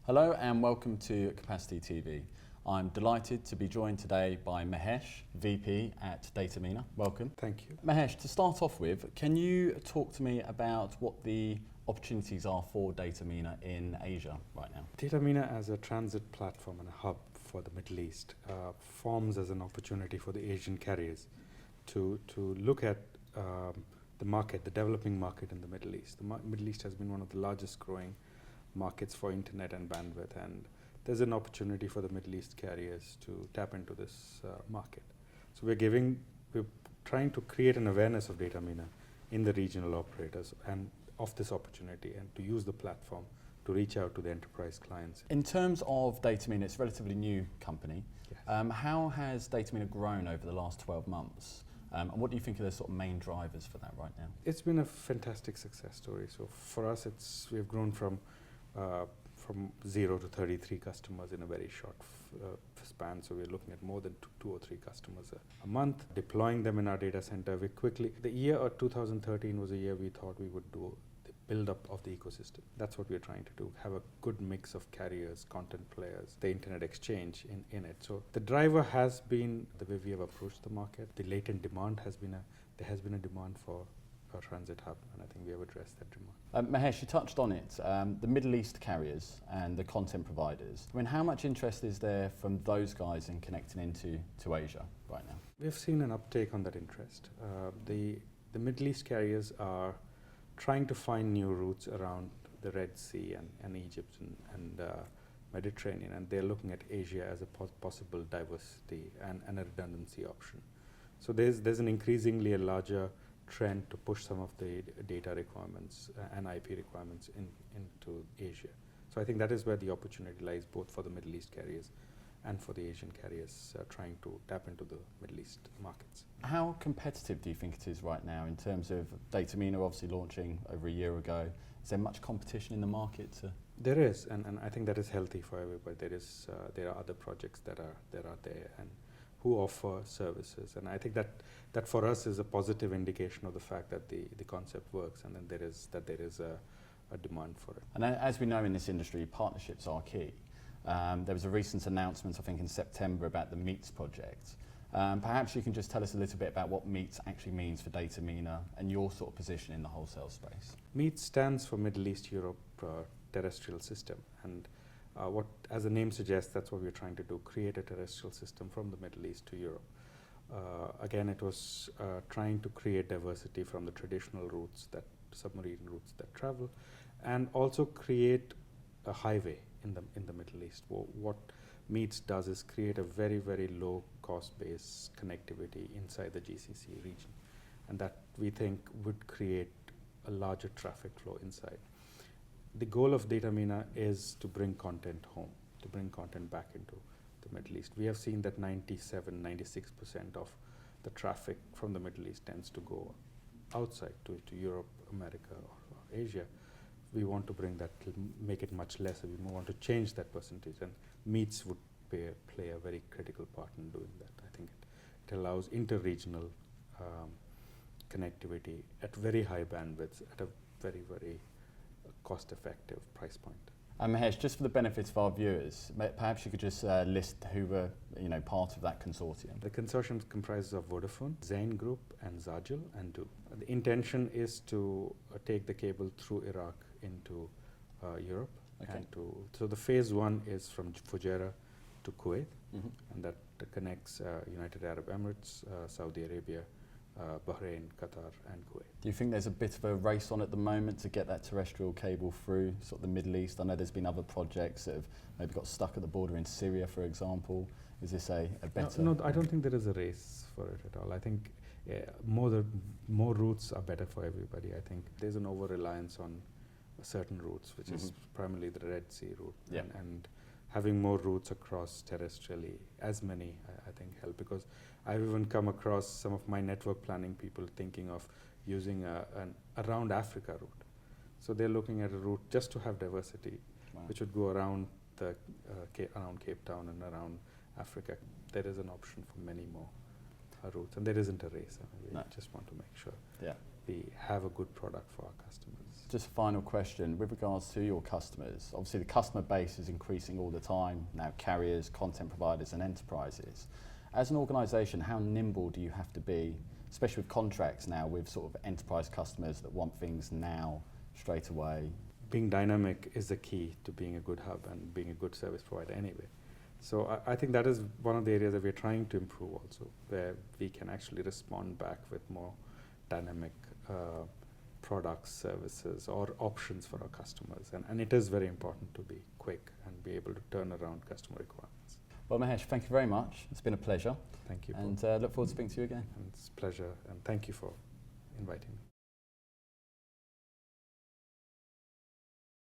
Hello and welcome to Capacity TV. I'm delighted to be joined today by Mahesh, VP at Datamena. Welcome. Thank you. Mahesh, to start off with, can you talk to me about what the opportunities are for Datamena in Asia right now? Datamena as a transit platform and a hub for the Middle East forms as an opportunity for the Asian carriers to look at the market, the developing market in the Middle East. The Middle East has been one of the largest growing markets for internet and bandwidth, and there's an opportunity for the Middle East carriers to tap into this market. So we're trying to create an awareness of Datamena in the regional operators and of this opportunity, and to use the platform to reach out to the enterprise clients. In terms of Datamena, it's a relatively new company. Yes. How has Datamena grown over the last 12 months? And what do you think are the sort of main drivers for that right now? It's been a fantastic success story. So for us, we've grown from 0 to 33 customers in a very short span. So we're looking at more than two or three customers a month, deploying them in our data center. The year of 2013 was a year we thought we would do the build up of the ecosystem. That's what we're trying to do, have a good mix of carriers, content players, the internet exchange in it. So the driver has been the way we have approached the market. The latent demand there has been a demand for a transit hub, and I think we have addressed that demand. Mahesh, you touched on it, the Middle East carriers and the content providers. I mean, how much interest is there from those guys in connecting into Asia right now? We've seen an uptake on that interest. The Middle East carriers are trying to find new routes around the Red Sea and Egypt and Mediterranean, and they're looking at Asia as a possible diversity and a redundancy option. So there's an increasingly a larger trend to push some of the data requirements and IP requirements into Asia. So I think that is where the opportunity lies, both for the Middle East carriers and for the Asian carriers trying to tap into the Middle East markets. How competitive do you think it is right now in terms of Datamena obviously launching over a year ago? Is there much competition in the market? There is, and I think that is healthy for everybody. There are other projects that are there and who offer services, and I think that for us is a positive indication of the fact that the concept works, and then there is a demand for it. And as we know in this industry, partnerships are key. There was a recent announcement, I think in September, about the MEETS project. Perhaps you can just tell us a little bit about what MEETS actually means for Datamena and your sort of position in the wholesale space. MEETS stands for Middle East Europe Terrestrial System, and as the name suggests, that's what we're trying to do, create a terrestrial system from the Middle East to Europe. Again, it was trying to create diversity from the traditional routes, submarine routes that travel, and also create a highway in the Middle East. What MEETS does is create a very, very low cost base connectivity inside the GCC region, and that we think would create a larger traffic flow inside. The goal of Datamena is to bring content home, to bring content back into the Middle East. We have seen that 96% of the traffic from the Middle East tends to go outside to Europe, America, or Asia. We want to bring that, make it much less. We want to change that percentage, and MEETS would play a very critical part in doing that. I think it allows inter-regional connectivity at very high bandwidths at a very, very cost-effective price point. Mahesh, just for the benefit of our viewers, perhaps you could just list who were part of that consortium. The consortium comprises of Vodafone, Zain Group, and Zagil, and Du. The intention is to take the cable through Iraq into Europe. Okay. So the phase one is from Fujairah to Kuwait, Mm-hmm. and that connects United Arab Emirates, Saudi Arabia, Bahrain, Qatar, and Kuwait. Do you think there's a bit of a race on at the moment to get that terrestrial cable through sort of the Middle East? I know there's been other projects that have maybe got stuck at the border in Syria, for example. Is this a better? No, I don't think there is a race for it at all. I think more routes are better for everybody. I think there's an over-reliance on certain routes, which is primarily the Red Sea route, Yeah. and having more routes across terrestrially, as many, I think help, because I've even come across some of my network planning people thinking of using an around Africa route. So they're looking at a route just to have diversity, Wow. which would go around around Cape Town and around Africa. There is an option for many more routes, and there isn't a race. I mean, we No. just want to make sure Yeah. we have a good product for our customers. Just a final question with regards to your customers. Obviously, the customer base is increasing all the time now, carriers, content providers, and enterprises. As an organisation, how nimble do you have to be, especially with contracts now with sort of enterprise customers that want things now, straight away? Being dynamic is the key to being a good hub and being a good service provider anyway. So I think that is one of the areas that we're trying to improve also, where we can actually respond back with more dynamic products, services, or options for our customers. And it is very important to be quick and be able to turn around customer requirements. Well, Mahesh, thank you very much. It's been a pleasure. Thank you. And look forward to speaking to you again. And it's a pleasure, and thank you for inviting me.